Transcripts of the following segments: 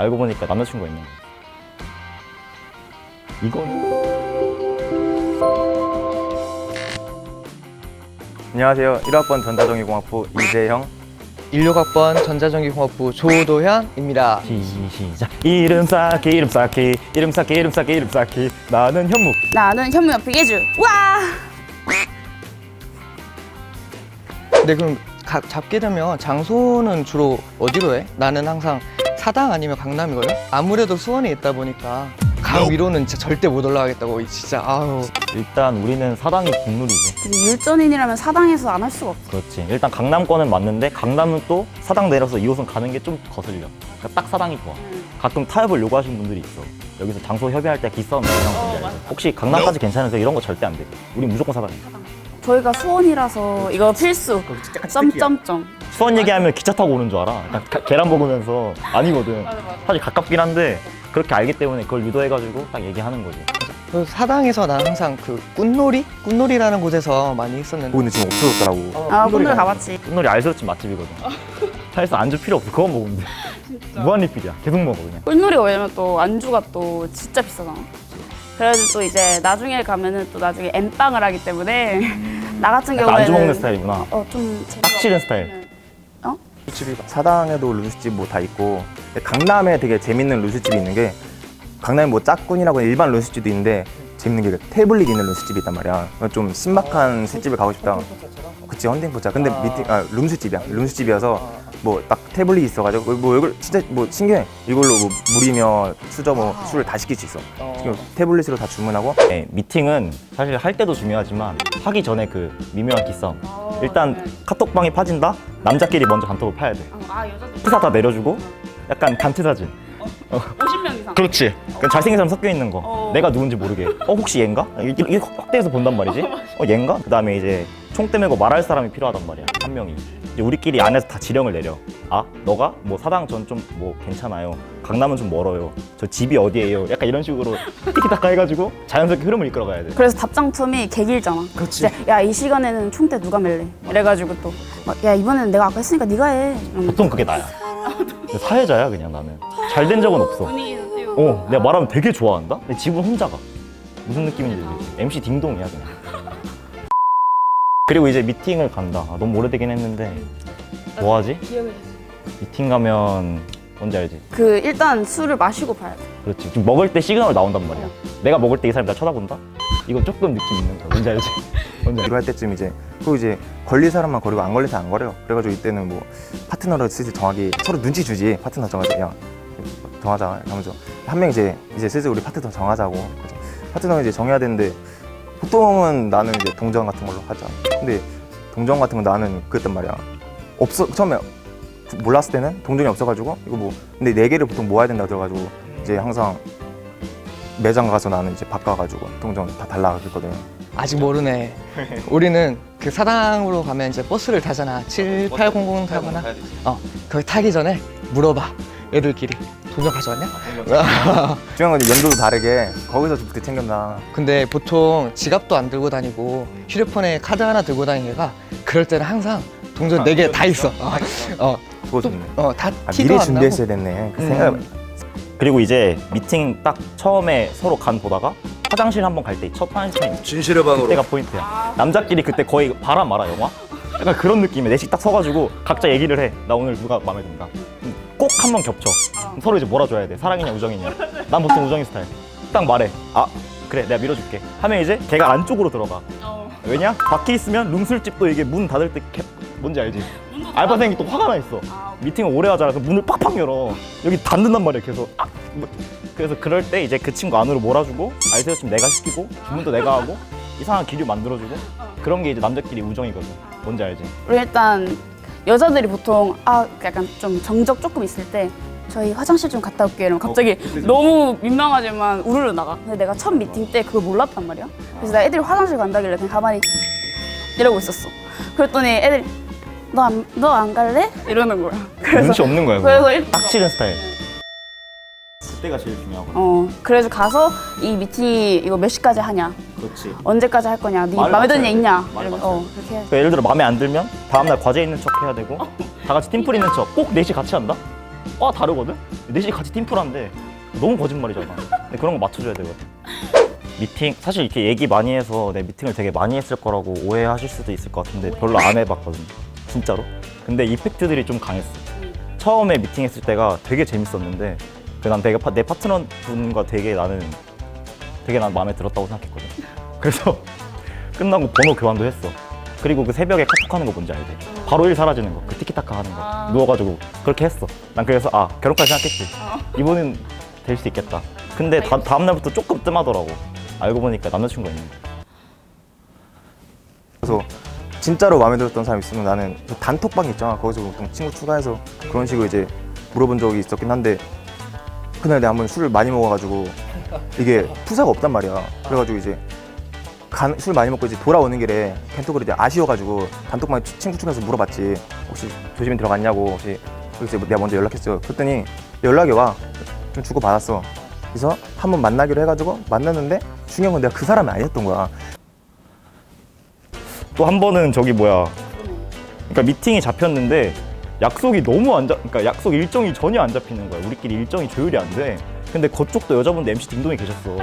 알고 보니까 남자친구가 있는 거야. 이건 안녕하세요. 1학번 전자전기공학부 이재형. 16학번 전자전기공학부 조도현입니다. 시작. 이름 쌓기 이름 쌓기 이름 쌓기 이름 쌓기 이름 쌓기. 나는 현묵. 나는 현무연필 예주. 와! 네, 그럼 잡게 되면 장소는 주로 어디로 해? 나는 항상 사당 아니면 강남이거든? 아무래도 수원에 있다 보니까 강 위로는 진짜 절대 못 올라가겠다고 진짜 아우. 일단 우리는 사당이 국룰이지. 근데 율전인이라면 사당에서 안 할 수가 없어. 그렇지. 일단 강남권은 맞는데 강남은 또 사당 내려서 2호선 가는 게 좀 거슬려. 그러니까 딱 사당이 좋아. 가끔 타협을 요구하시는 분들이 있어. 여기서 장소 협의할 때 기싸움 그냥 혹시 강남까지 괜찮으세요? 이런 거 절대 안 돼. 우리 무조건 사당이야. 저희가 수원이라서 이거 필수. 점점점. 수원 얘기하면 기차 타고 오는 줄 알아. 그냥 계란 먹으면서 아니거든. 사실 가깝긴 한데 그렇게 알기 때문에 그걸 유도해가지고 딱 얘기하는 거지. 그 사당에서 난 항상 그 꾼놀이라는 곳에서 많이 했었는데. 근데 지금 없어졌더라고. 아, 꾼놀이 가봤지. 꾼놀이 알스럽집 맛집이거든. 차에서 안주 필요 없어. 그건 먹으면 돼. 무한리필이야. 계속 먹어 그냥. 꿀놀이가 왜냐면 또 안주가 또 진짜 비싸잖아. 그래가지고 또 이제 나중에 가면은 또 나중에 엠빵을 하기 때문에 나 같은 약간 경우에는 안주 먹는 스타일이구나. 좀 딱 싫은 스타일. 사당에도 루스집 뭐 다 있고 강남에 되게 재밌는 루스집이 있는 게 강남에 뭐 짝꿍이라고 일반 루스집도 있는데 재밌는 게 태블릿 있는 루스집이 있단 말이야. 좀 신박한 술집을 가고 싶다. 그치 헌팅포차. 근데 룸술집이야. 룸술집이어서 뭐 딱 태블릿이 있어가지고 뭐 이걸 진짜 뭐 신기해. 이걸로 뭐 물이며 수저 뭐 술을 다 시킬 수 있어. 지금 태블릿으로 다 주문하고. 네, 미팅은 사실 할 때도 중요하지만 하기 전에 그 미묘한 기싸움. 일단 카톡방이 파진다? 남자끼리 먼저 단톡을 파야 돼. 아 여자도 프사 다 내려주고 약간 단체 사진. 50명 이상. 그렇지. 잘생긴 사람 섞여 있는 거. 내가 누군지 모르게. 혹시 얘인가? 이게 확대해서 본단 말이지. 얘인가? 그다음에 이제 총대 메고 말할 사람이 필요하단 말이야. 한 명이. 이제 우리끼리 안에서 다 지령을 내려. 아, 너가 뭐 사당 전 좀 뭐 괜찮아요. 강남은 좀 멀어요. 저 집이 어디예요? 약간 이런 식으로 티키타카 해가지고 자연스럽게 흐름을 이끌어가야 돼. 그래서 답장 텀이 개 길잖아. 그렇지. 야 이 시간에는 총대 누가 멜래? 이래가지고 또 야 이번에는 내가 아까 했으니까 네가 해. 이러면 보통 그게 나야. 근데 사회자야 그냥 나는. 잘 된 적은 없어. 분위기도 띄우고. 내가 말하면 되게 좋아한다? 근데 집은 혼자 가. 무슨 느낌인지 모르겠지. MC 딩동이야 그냥. 그리고 이제 미팅을 간다. 너무 오래되긴 했는데 뭐 하지? 미팅 가면 뭔지 알지? 그 일단 술을 마시고 봐야 돼. 그렇지. 지금 먹을 때 시그널 나온단 말이야. 내가 먹을 때 이 사람이 나 쳐다본다? 이건 조금 느낌 있는 거야. 뭔지 알지? 뭔지 알지? 이거 할 때쯤 이제 또 이제 걸릴 사람만 거리고 안 걸릴 사람 안 거려요. 그래가지고 이때는 뭐 파트너를 슬슬 정하기 서로 눈치 주지. 파트너 정하자. 야 정하자. 하면서 한 명 이제 슬슬 우리 파트너 정하자고. 그래서 파트너 이제 정해야 되는데 보통은 나는 이제 동정 같은 걸로 하자. 근데 동정 같은 건 나는 그랬단 말이야. 없어 처음에 몰랐을 때는 동정이 없어가지고 이거 뭐 근데 네 개를 보통 모아야 된다 그래가지고 이제 항상 매장 가서 나는 이제 바꿔가지고 동정 다 달라 그랬거든. 아직 모르네. 우리는 그 사당으로 가면 이제 버스를 타잖아. 7800 타거나. 거기 타기 전에 물어봐. 애들끼리. 동전 가져왔냐? 중요한 건 이제 연도도 다르게 거기서 좀 그때 챙겼나. 근데 보통 지갑도 안 들고 다니고 휴대폰에 카드 하나 들고 다니는 애가 그럴 때는 항상 동전 4개 다 있어. 그거 좋네. 다 아, 티도 미리 안 준비했어야 됐네. 그 생각. 그리고 이제 미팅 딱 처음에 서로 간 보다가 화장실 한번 갈 때 첫 타임 진실의 방으로. 그때가 포인트야. 남자끼리 그때 거의 바람 말아 영화? 약간 그런 느낌에 넷씩 딱 서가지고 각자 얘기를 해. 나 오늘 누가 마음에 든다. 꼭 한 번 겹쳐. 그럼 서로 이제 몰아줘야 돼. 사랑이냐 우정이냐. 난 보통 우정이 스타일. 딱 말해. 아 그래 내가 밀어줄게. 하면 이제 걔가 안쪽으로 들어가. 왜냐? 밖에 있으면 룸술집도 이게 문 닫을 때 뭔지 알지? 알바생이 또 화가 나 있어. 미팅을 오래 하잖아. 그래서 문을 팍팍 열어. 여기 닫는단 말이야. 계속. 그래서 그럴 때 이제 그 친구 안으로 몰아주고 알새우찜 내가 시키고 주문도 내가 하고 이상한 기류 만들어주고 그런 게 이제 남자끼리 우정이거든. 뭔지 알지? 우리 일단 여자들이 보통 약간 좀 정적 조금 있을 때 저희 화장실 좀 갔다 올게요 이러면 갑자기 너무 민망하지만 우르르 나가. 근데 내가 첫 미팅 때 그걸 몰랐단 말이야. 그래서 나 애들이 화장실 간다길래 그냥 가만히 이러고 있었어. 그랬더니 애들이 너 안 갈래? 이러는 거야. 눈치 없는 거야. 그래서 그거. 딱 싫은 스타일. 그때가 제일 중요하거든. 그래서 가서 이 미팅이 이거 몇 시까지 하냐, 그렇지. 언제까지 할 거냐, 네 말을 마음에 드는 맞춰야 애 있냐, 돼. 말을 이러면 맞춰야 돼. 그렇게 해야지. 그러니까 예를 들어 마음에 안 들면 다음날 과제 있는 척 해야 되고 다 같이 팀플 있는 척 꼭 넷이 같이 한다? 과 다르거든? 넷이 같이 팀플한데 너무 거짓말이잖아. 근데 그런 거 맞춰줘야 되거든. 미팅 사실 이렇게 얘기 많이 해서 내 미팅을 되게 많이 했을 거라고 오해하실 수도 있을 것 같은데 별로 안 해봤거든 진짜로. 근데 이펙트들이 좀 강했어. 처음에 미팅했을 때가 되게 재밌었는데 난 되게 내 파트너 분과 되게 난 마음에 들었다고 생각했거든. 그래서 끝나고 번호 교환도 했어. 그리고 그 새벽에 카톡하는 거 뭔지 알지? 바로 일 사라지는 거, 그 티키타카 하는 거 누워가지고 그렇게 했어. 난 그래서 결혼까지 생각했지. 이분은 될 수 있겠다. 근데 다음 날부터 조금 뜸하더라고. 알고 보니까 남자친구가 있는 거야. 그래서 진짜로 마음에 들었던 사람 있으면 나는 그 단톡방 있잖아. 거기서 보통 친구 추가해서 그런 식으로 이제 물어본 적이 있었긴 한데 그날 내가 한번 술을 많이 먹어가지고 이게 푸사가 없단 말이야. 그래가지고 이제 술 많이 먹고 이제 돌아오는 길에 캔톡으로 이제 아쉬워가지고 단톡방에 친구 추가해서 물어봤지. 혹시 조심히 들어갔냐고. 혹시 그래서 내가 먼저 연락했어. 그랬더니 연락이 와. 좀 주고받았어. 그래서 한번 만나기로 해가지고 만났는데 중요한 건 내가 그 사람이 아니었던 거야. 또 한 번은 그러니까 미팅이 잡혔는데 약속이 너무 그러니까 약속 일정이 전혀 안 잡히는 거야. 우리끼리 일정이 조율이 안 돼. 근데 그쪽도 여자분들 MC 딩동이 계셨어.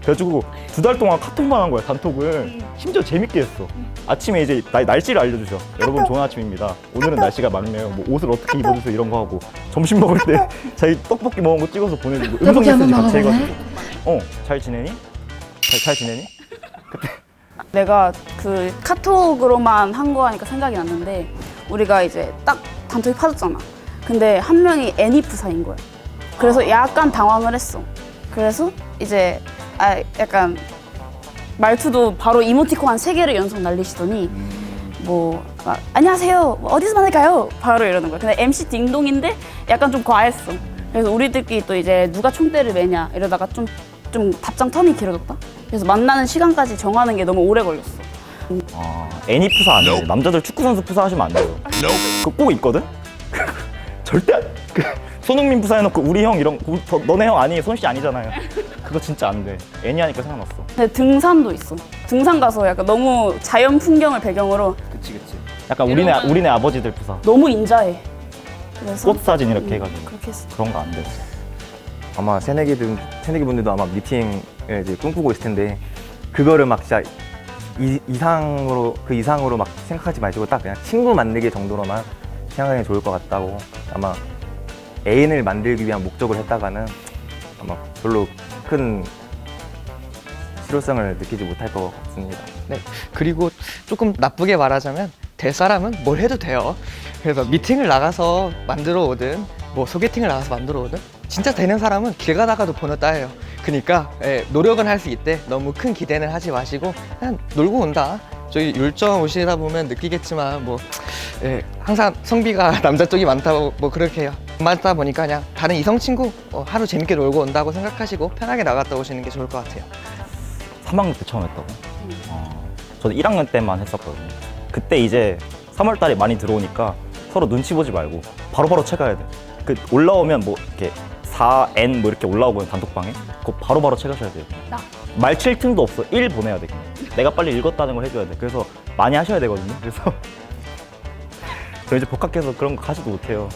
그래가지고 2달 동안 카톡만 한 거야, 단톡을. 심지어 재밌게 했어. 아침에 이제 날씨를 알려주셔. 여러분 좋은 아침입니다. 오늘은 날씨가 맑네요. 뭐 옷을 어떻게 입어주세요 이런 거 하고 점심 먹을 때 자기 떡볶이 먹은 거 찍어서 보내주고 음성 메시지 같이 해가지고 잘 지내니? 잘 지내니? 내가 그 카톡으로만 한 거 하니까 생각이 났는데 우리가 이제 딱 단톡이 파졌잖아. 근데 한 명이 애니프사인 거야. 그래서 약간 당황을 했어. 그래서 이제 약간 말투도 바로 이모티콘 한 3개를 연속 날리시더니 안녕하세요. 어디서 만날까요? 바로 이러는 거야. 근데 MC 딩동인데 약간 좀 과했어. 그래서 우리들끼리 또 이제 누가 총대를 매냐 이러다가 좀 답장 텀이 길어졌다. 그래서 만나는 시간까지 정하는 게 너무 오래 걸렸어. 애니 푸사 안 돼. 남자들 축구 선수 푸사 하시면 안 돼요. 그거 꼭 있거든? 절대 손흥민 푸사 해놓고 우리 형 이런 너네 형 아니 손씨 아니잖아요. 그거 진짜 안 돼. 애니 하니까 생각났어. 근데 등산도 있어. 등산 가서 약간 너무 자연 풍경을 배경으로 그치. 약간 우리네 아버지들 푸사. 너무 인자해. 그래서 꽃 사진 이렇게 해가지고. 그렇게 했어. 그런 거 안 돼. 아마 새내기 분들도 아마 미팅을 이제 꿈꾸고 있을 텐데 그거를 막 진짜 그 이상으로 막 생각하지 마시고 딱 그냥 친구 만들기 정도로만 생각하는 게 좋을 것 같다고. 아마 애인을 만들기 위한 목적을 했다가는 아마 별로 큰 실효성을 느끼지 못할 것 같습니다. 네. 그리고 조금 나쁘게 말하자면 될 사람은 뭘 해도 돼요. 그래서 미팅을 나가서 만들어 오든 소개팅을 나가서 만들어 오든 진짜 되는 사람은 길 가다가도 번호 따여요. 그러니까 노력은 할 수 있대. 너무 큰 기대는 하지 마시고 그냥 놀고 온다. 저희 율정 오시다 보면 느끼겠지만 항상 성비가 남자 쪽이 많다고 그렇게 해요. 맞다 보니까 그냥 다른 이성 친구 하루 재밌게 놀고 온다고 생각하시고 편하게 나갔다 오시는 게 좋을 것 같아요. 3학년 때 처음 했다고? 저도 1학년 때만 했었거든요. 그때 이제 3월 달에 많이 들어오니까 서로 눈치 보지 말고 바로바로 체크해야 돼. 올라오면 이렇게 4N 이렇게 올라오거든, 단톡방에. 그거 바로바로 체크하셔야 돼요. 말 칠 틈도 없어. 1 보내야 돼, 그냥. 내가 빨리 읽었다는 걸 해줘야 돼. 그래서 많이 하셔야 되거든요. 그래서 저 이제 복학해서 그런 거 가지도 못해요.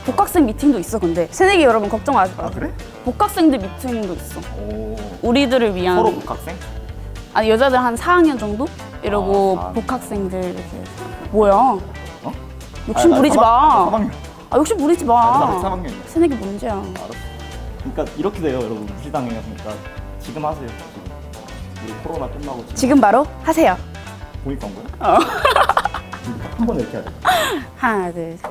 복학생 미팅도 있어. 근데 새내기 여러분 걱정하지 마. 그래? 복학생들 미팅도 있어. 우리들을 위한. 서로 복학생? 아니 여자들 한 4학년 정도? 이러고 4학년. 복학생들 이렇게. 뭐야? 욕심 부리지 마. 3학년. 욕심 부리지 마. 나도 3학년이야. 새내기 문제야. 알았어. 그러니까 이렇게 돼요, 여러분. 무시당했으니까 지금 하세요. 지금. 우리 코로나 끝나고 지금 바로 하세요. 공익 광고야? 한 번에 이렇게 해야 돼. 하나, 둘, 셋.